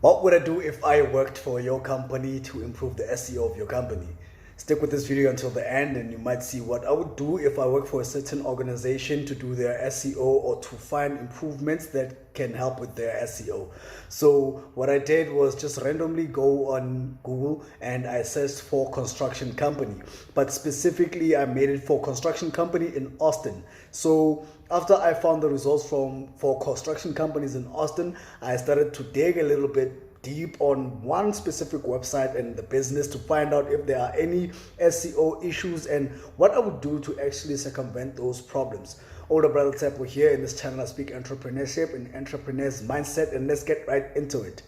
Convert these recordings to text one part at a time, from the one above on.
What would I do if I worked for your company to improve the SEO of your company? Stick with this video until the end and you might see what I would do if I work for a certain organization to do their SEO or to find improvements that can help with their SEO. So what I did was just randomly go on Google and I searched for construction company, but specifically I made it for construction company in Austin. So after I found the results for construction companies in Austin, I started to dig a little bit deep on one specific website and the business to find out if there are any SEO issues and what I would do to actually circumvent those problems. Older brother Tsepo here. In this channel I speak entrepreneurship and entrepreneurs mindset, and let's get right into it.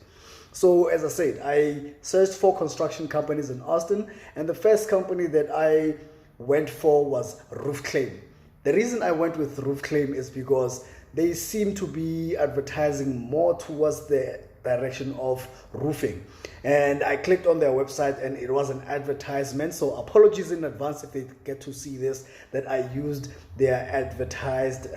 So as I said, I searched for construction companies in Austin, and the first company that I went for was Roof Claim. The reason I went with Roof Claim is because they seem to be advertising more towards the direction of roofing, and I clicked on their website and it was an advertisement. So apologies in advance if they get to see this, that I used their advertised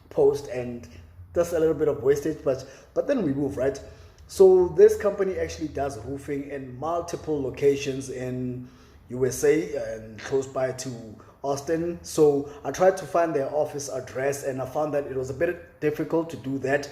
post and just a little bit of wastage, but then we move, right? So this company actually does roofing in multiple locations in USA and close by to Austin. So I tried to find their office address and I found that it was a bit difficult to do that.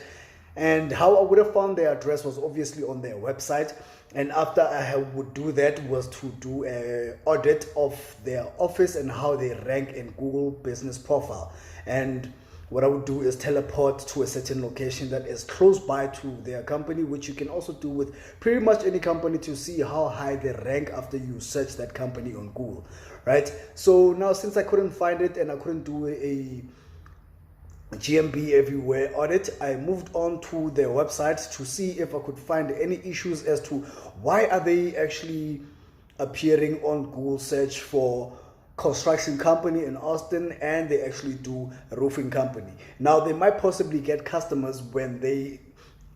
And how I would have found their address was obviously on their website. And after I would do that was to do an audit of their office and how they rank in Google Business Profile. And what I would do is teleport to a certain location that is close by to their company, which you can also do with pretty much any company to see how high they rank after you search that company on Google, right? So now since I couldn't find it and I couldn't do a GMB everywhere audit, I moved on to their website to see if I could find any issues as to why are they actually appearing on Google search for construction company in Austin and they actually do a roofing company. Now they might possibly get customers when they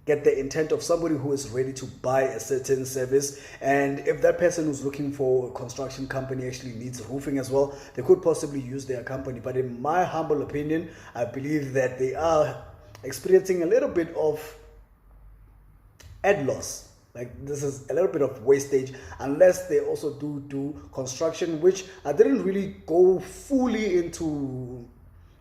get the intent of somebody who is ready to buy a certain service, and if that person who's looking for a construction company actually needs roofing as well, they could possibly use their company. But in my humble opinion, I believe that they are experiencing a little bit of ad loss. Like, this is a little bit of wastage unless they also do construction, which I didn't really go fully into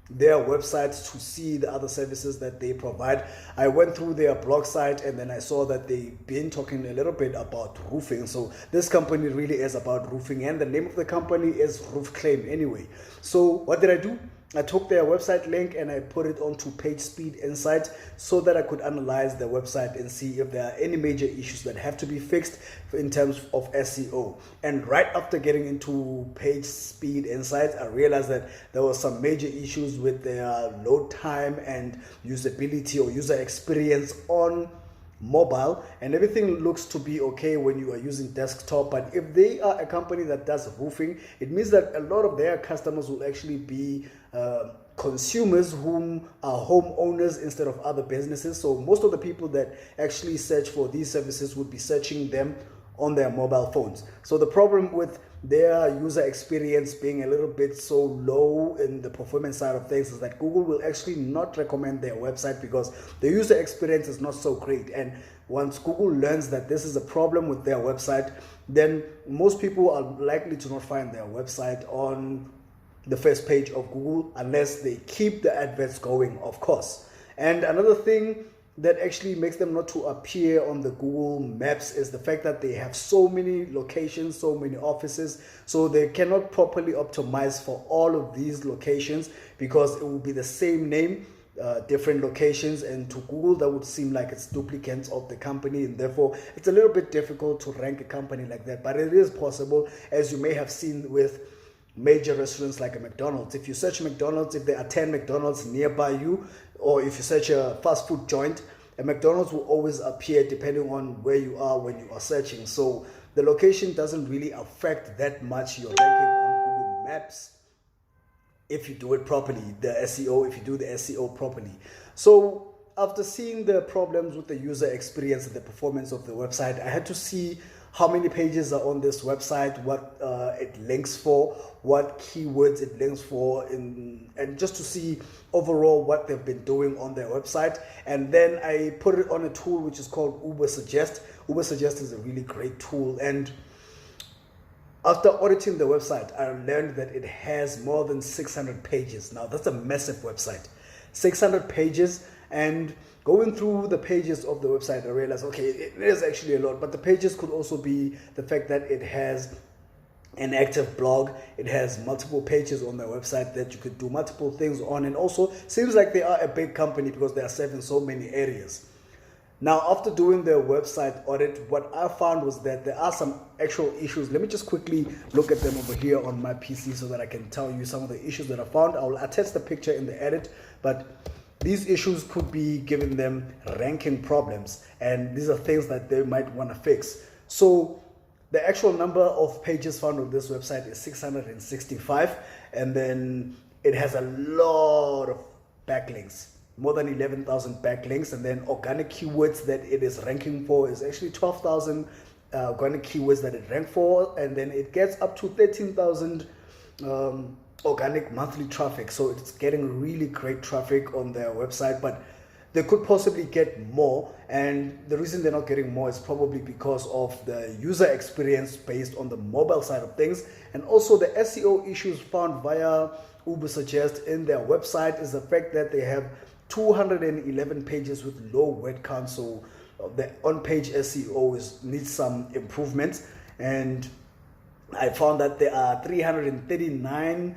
their websites to see the other services that they provide. I went through their blog site and then I saw that they've been talking a little bit about roofing. So this company really is about roofing, and the name of the company is Roof Claim anyway. So what did I do? I took their website link and I put it onto PageSpeed Insight so that I could analyze their website and see if there are any major issues that have to be fixed in terms of SEO. And right after getting into PageSpeed Insight, I realized that there were some major issues with their load time and usability or user experience on mobile, and everything looks to be okay when you are using desktop. But if they are a company that does roofing, it means that a lot of their customers will actually be consumers whom are homeowners instead of other businesses. So most of the people that actually search for these services would be searching them on their mobile phones. So the problem with their user experience being a little bit so low in the performance side of things is that Google will actually not recommend their website because the user experience is not so great. And once Google learns that this is a problem with their website, then most people are likely to not find their website on the first page of Google unless they keep the adverts going, of course. And another thing that actually makes them not to appear on the Google Maps is the fact that they have so many locations, so many offices, so they cannot properly optimize for all of these locations because it will be the same name, different locations, and to Google that would seem like it's duplicates of the company, and therefore it's a little bit difficult to rank a company like that. But it is possible, as you may have seen with major restaurants like a McDonald's. If you search McDonald's, if there are 10 McDonald's nearby you, or if you search a fast food joint, a McDonald's will always appear depending on where you are when you are searching. So the location doesn't really affect that much your ranking on Google Maps if you do it properly, the SEO, if you do the SEO properly. So after seeing the problems with the user experience and the performance of the website, I had to see how many pages are on this website, what it links for, what keywords it links for, and just to see overall what they've been doing on their website. And then I put it on a tool which is called Ubersuggest. Ubersuggest is a really great tool, and after auditing the website, I learned that it has more than 600 pages. Now, that's a massive website. 600 pages, and going through the pages of the website, I realized, okay, it is actually a lot, but the pages could also be the fact that it has an active blog, it has multiple pages on their website that you could do multiple things on, and also seems like they are a big company because they are serving so many areas. Now, after doing their website audit, what I found was that there are some actual issues. Let me just quickly look at them over here on my PC so that I can tell you some of the issues that I found. I will attach the picture in the edit, but these issues could be giving them ranking problems, and these are things that they might want to fix. So the actual number of pages found on this website is 665, and then it has a lot of backlinks. More than 11,000 backlinks, and then organic keywords that it is ranking for is actually 12,000 organic keywords that it ranked for, and then it gets up to 13,000 organic monthly traffic. So it's getting really great traffic on their website, but they could possibly get more, and the reason they're not getting more is probably because of the user experience based on the mobile side of things, and also the SEO issues found via Ubersuggest in their website is the fact that they have 211 pages with low word count, so the on-page SEO needs some improvements. And I found that there are 339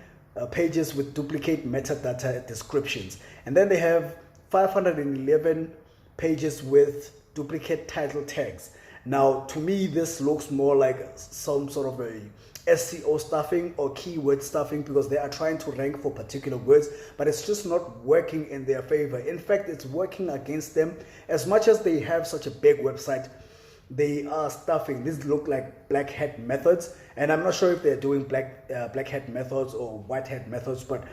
pages with duplicate metadata descriptions, and then they have 511 pages with duplicate title tags. Now, to me, this looks more like some sort of a SEO stuffing or keyword stuffing, because they are trying to rank for particular words, but it's just not working in their favor. In fact, it's working against them. As much as they have such a big website, they are stuffing. These look like black hat methods, and I'm not sure if they're doing black hat methods or white hat methods, but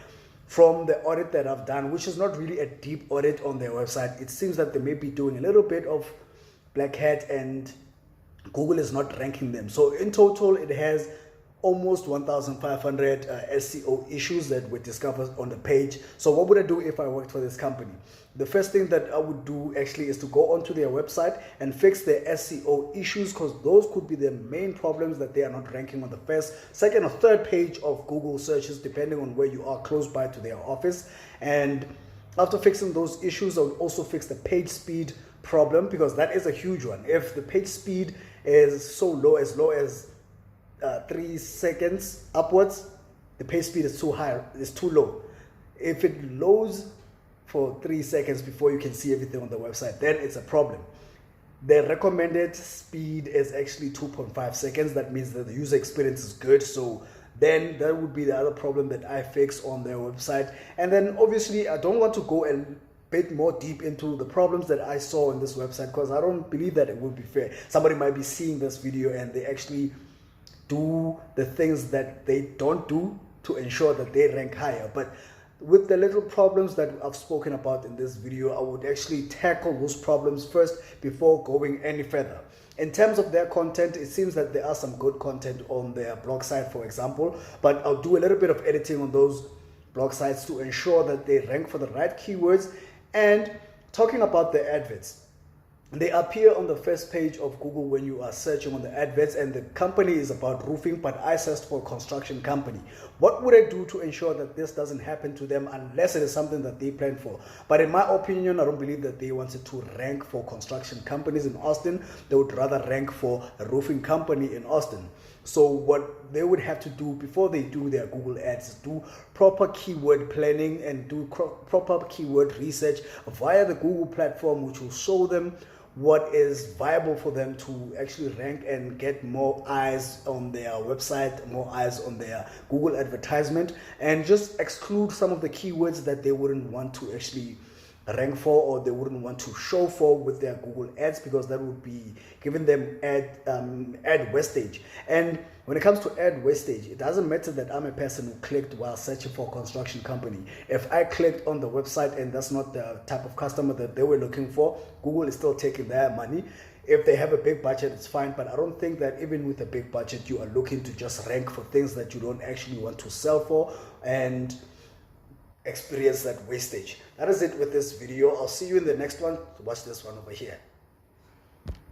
from the audit that I've done, which is not really a deep audit on their website, it seems that they may be doing a little bit of black hat and Google is not ranking them. So in total, it has almost 1,500 SEO issues that were discovered on the page. So what would I do if I worked for this company? The first thing that I would do actually is to go onto their website and fix their SEO issues, because those could be the main problems that they are not ranking on the first, second, or third page of Google searches, depending on where you are close by to their office. And after fixing those issues, I would also fix the page speed problem, because that is a huge one. If the page speed is so low as 3 seconds upwards, the page speed is too high, it's too low. If it loads for 3 seconds before you can see everything on the website, then it's a problem. The recommended speed is actually 2.5 seconds. That means that the user experience is good. So then that would be the other problem that I fix on their website. And then obviously I don't want to go a bit more deep into the problems that I saw on this website, because I don't believe that it would be fair. Somebody might be seeing this video and they actually do the things that they don't do to ensure that they rank higher. But with the little problems that I've spoken about in this video, I would actually tackle those problems first before going any further. In terms of their content, it seems that there are some good content on their blog site, for example, but I'll do a little bit of editing on those blog sites to ensure that they rank for the right keywords. And talking about the adverts, they appear on the first page of Google when you are searching on the adverts, and the company is about roofing, but I searched for a construction company. What would I do to ensure that this doesn't happen to them, unless it is something that they plan for? But in my opinion, I don't believe that they wanted to rank for construction companies in Austin. They would rather rank for a roofing company in Austin. So what they would have to do before they do their Google ads is do proper keyword planning and do proper keyword research via the Google platform, which will show them what is viable for them to actually rank and get more eyes on their website, more eyes on their Google advertisement, and just exclude some of the keywords that they wouldn't want to actually rank for, or they wouldn't want to show for with their Google ads, because that would be giving them ad wastage. And when it comes to ad wastage, it doesn't matter that I'm a person who clicked while searching for a construction company. If I clicked on the website and that's not the type of customer that they were looking for, Google is still taking their money. If they have a big budget, it's fine, but I don't think that even with a big budget, you are looking to just rank for things that you don't actually want to sell for and experience that wastage. That is it with this video. I'll see you in the next one. Watch this one over here.